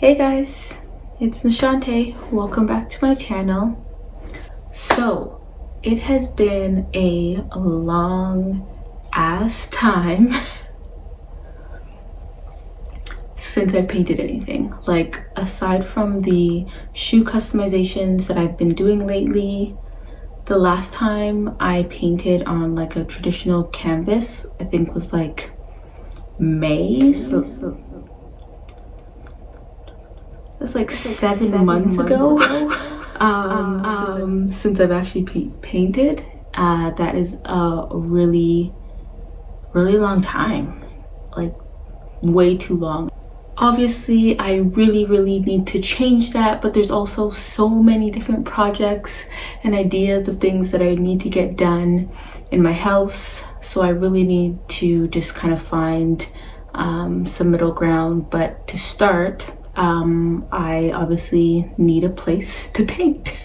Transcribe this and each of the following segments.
Hey guys, it's Nachauntae. Welcome back to my channel. So, it has been a long ass time since I've painted anything. Like, aside from the shoe customizations that I've been doing lately, the last time I painted on like a traditional canvas, I think was like May. So that's like seven months ago. Since I've actually painted. That is a really long time, like way too long. Obviously I really need to change that, but there's also so many different projects and ideas of things that I need to get done in my house, so I really need to just kind of find some middle ground. But to start, I obviously need a place to paint.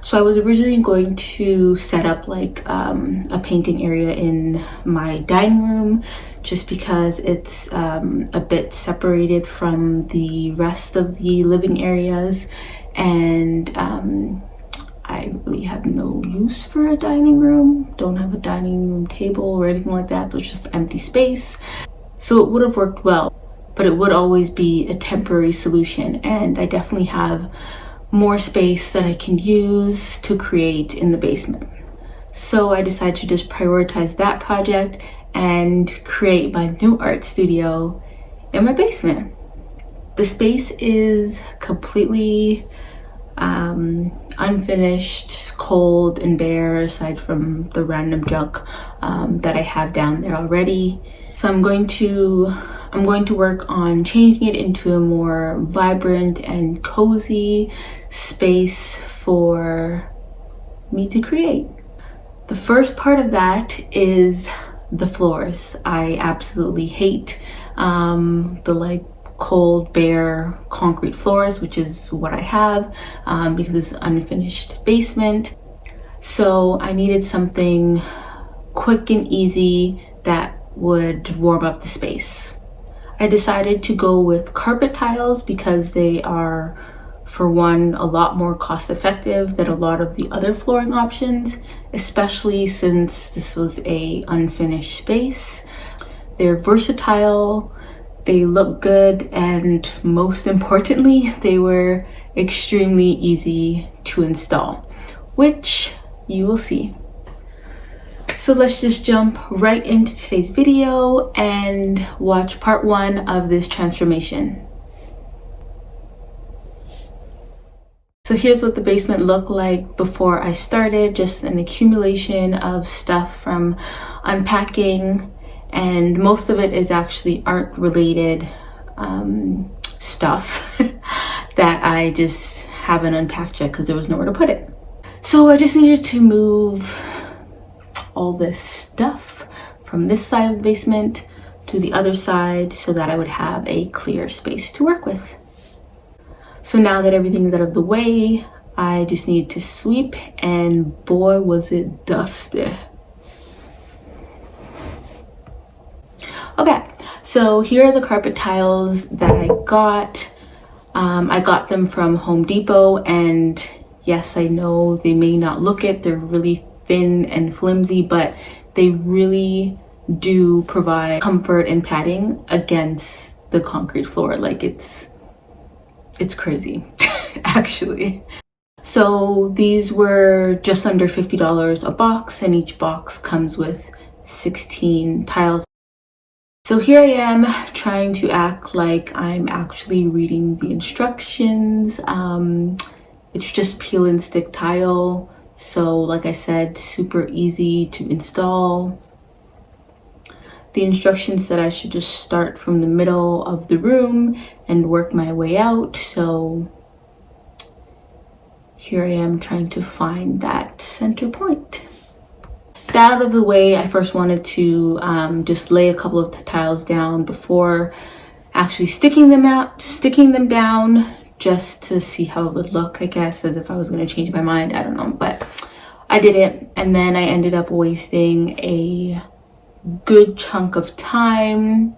So I was originally going to set up like a painting area in my dining room, just because it's a bit separated from the rest of the living areas, and I really have no use for a dining room. Don't have a dining room table or anything like that, so it's just empty space. So it would have worked well, but it would always be a temporary solution, and I definitely have more space that I can use to create in the basement. So I decided to just prioritize that project and create my new art studio in my basement. The space is completely unfinished, cold and bare, aside from the random junk that I have down there already. So I'm going to work on changing it into a more vibrant and cozy space for me to create. The first part of that is the floors. I absolutely hate the like cold, bare concrete floors, which is what I have because it's an unfinished basement. So I needed something quick and easy that would warm up the space. I decided to go with carpet tiles because they are, for one, a lot more cost effective than a lot of the other flooring options, especially since this was a unfinished space. They're versatile, they look good, and most importantly, they were extremely easy to install, which you will see. So let's just jump right into today's video and watch part one of this transformation. So here's what the basement looked like before I started, just an accumulation of stuff from unpacking, and most of it is actually art related stuff that I just haven't unpacked yet because there was nowhere to put it. So I just needed to move all this stuff from this side of the basement to the other side so that I would have a clear space to work with. So now that everything's out of the way, I just need to sweep, and boy was it dusty. Okay, so here are the carpet tiles that I got. I got them from Home Depot, and yes, I know they may not look it, they're really thin and flimsy, but they really do provide comfort and padding against the concrete floor. Like it's crazy actually. So these were just under $50 a box, and each box comes with 16 tiles. So here I am trying to act like I'm actually reading the instructions. It's just peel and stick tile. So like I said, super easy to install. The instructions said I should just start from the middle of the room and work my way out. So here I am trying to find that center point. that out of the way, I first wanted to just lay a couple of tiles down before actually sticking them down, just to see how it would look, I guess, as if I was going to change my mind. I don't know, but I did it, and then I ended up wasting a good chunk of time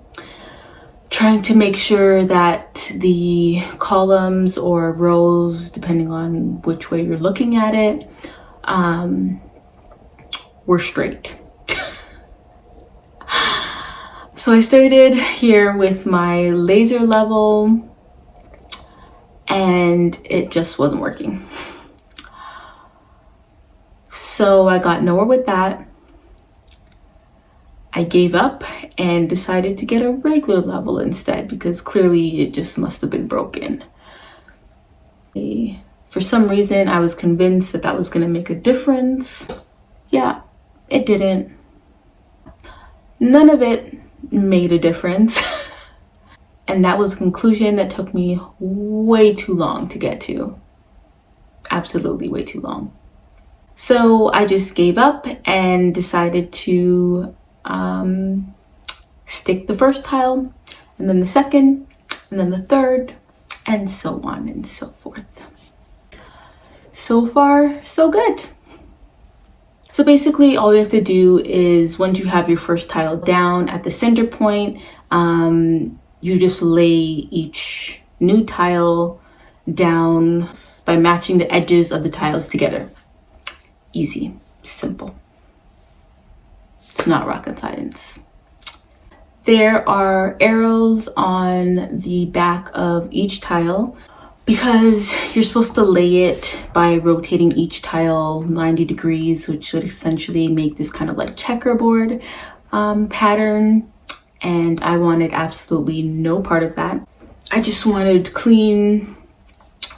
trying to make sure that the columns or rows, depending on which way you're looking at it, were straight. So I started here with my laser level, and it just wasn't working. So I got nowhere with that. I gave up and decided to get a regular level instead, because clearly it just must have been broken. For some reason, I was convinced that that was going to make a difference. Yeah, it didn't. None of it made a difference. And that was a conclusion that took me way too long to get to. Absolutely way too long. So I just gave up and decided to stick the first tile, and then the second, and then the third, and so on and so forth. So far, so good. So basically all you have to do is, once you have your first tile down at the center point, you just lay each new tile down by matching the edges of the tiles together. Easy, simple. It's not rocket science. There are arrows on the back of each tile because you're supposed to lay it by rotating each tile 90 degrees, which would essentially make this kind of like checkerboard pattern. And I wanted absolutely no part of that. I just wanted clean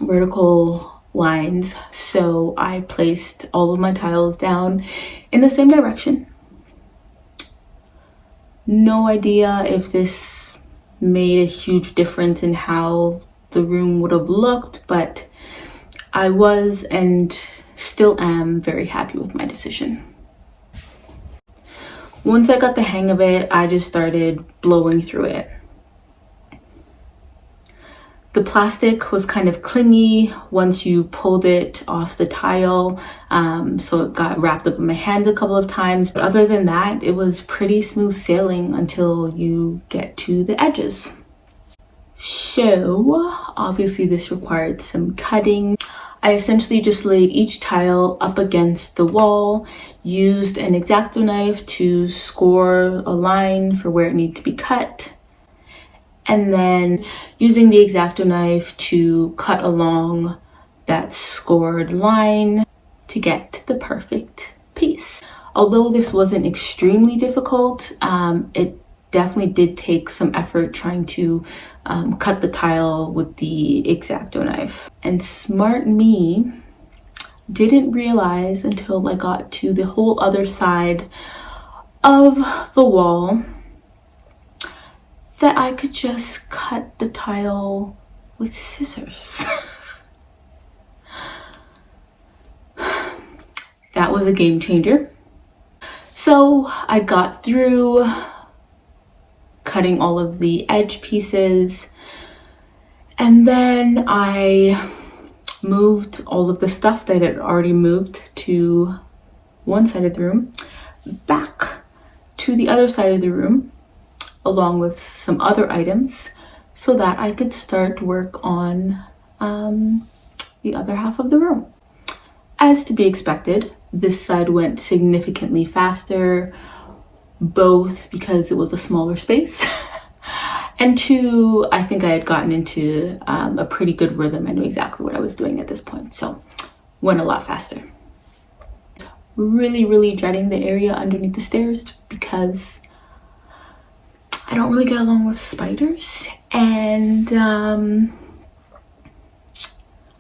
vertical lines. So I placed all of my tiles down in the same direction. No idea if this made a huge difference in how the room would have looked, but I was and still am very happy with my decision. Once I got the hang of it, I just started blowing through it. The plastic was kind of clingy once you pulled it off the tile, so it got wrapped up in my hand a couple of times. But other than that, it was pretty smooth sailing until you get to the edges. So obviously this required some cutting. I essentially just laid each tile up against the wall, used an X-Acto knife to score a line for where it needed to be cut, and then using the X-Acto knife to cut along that scored line to get the perfect piece. Although this wasn't extremely difficult, it definitely did take some effort trying to cut the tile with the X-Acto knife. And smart me didn't realize until I got to the whole other side of the wall that I could just cut the tile with scissors. That was a game changer. So I got through cutting all of the edge pieces, and then I moved all of the stuff that I had already moved to one side of the room back to the other side of the room, along with some other items, so that I could start work on the other half of the room. As to be expected, this side went significantly faster, both because it was a smaller space, and two, I think I had gotten into a pretty good rhythm. I knew exactly what I was doing at this point, so went a lot faster. Really dreading the area underneath the stairs because I don't really get along with spiders, and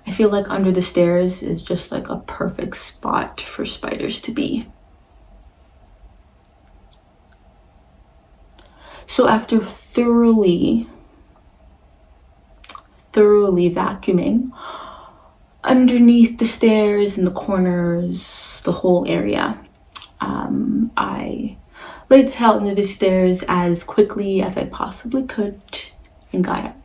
I feel like under the stairs is just like a perfect spot for spiders to be. So after thoroughly vacuuming underneath the stairs and the corners, the whole area, I laid the tile under the stairs as quickly as I possibly could and got out.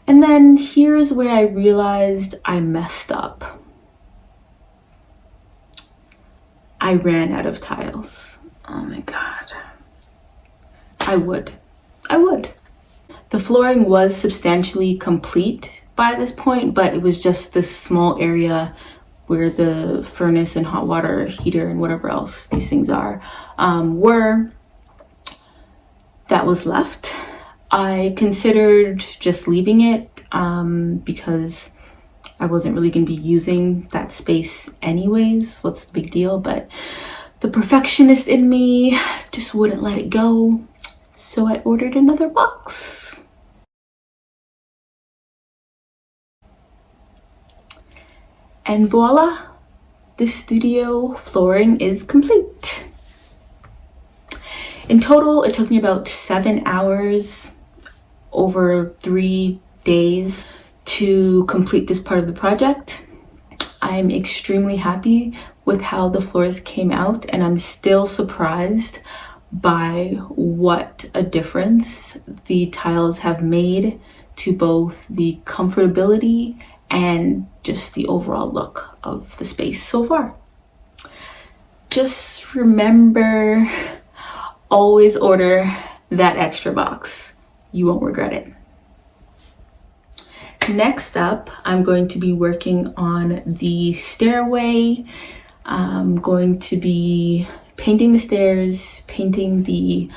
And then here's where I realized I messed up. I ran out of tiles. Oh my God. I would. The flooring was substantially complete by this point, but it was just this small area where the furnace and hot water heater and whatever else these things are were. That was left. I considered just leaving it because I wasn't really going to be using that space anyways. What's the big deal? But the perfectionist in me just wouldn't let it go. So I ordered another box. And voila, the studio flooring is complete. In total, it took me about 7 hours over 3 days to complete this part of the project. I'm extremely happy with how the floors came out, and I'm still surprised by what a difference the tiles have made to both the comfortability and just the overall look of the space so far. Just remember, always order that extra box. You won't regret it. Next up, I'm going to be working on the stairway. I'm going to be painting the stairs, painting the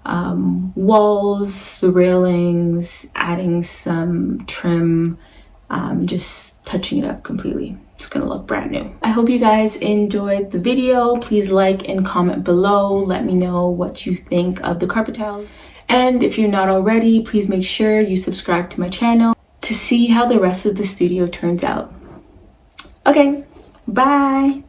walls, the railings, adding some trim, just touching it up completely. It's gonna look brand new. I hope you guys enjoyed the video. Please like and comment below. Let me know what you think of the carpet tiles. And if you're not already, please make sure you subscribe to my channel to see how the rest of the studio turns out. Okay, bye.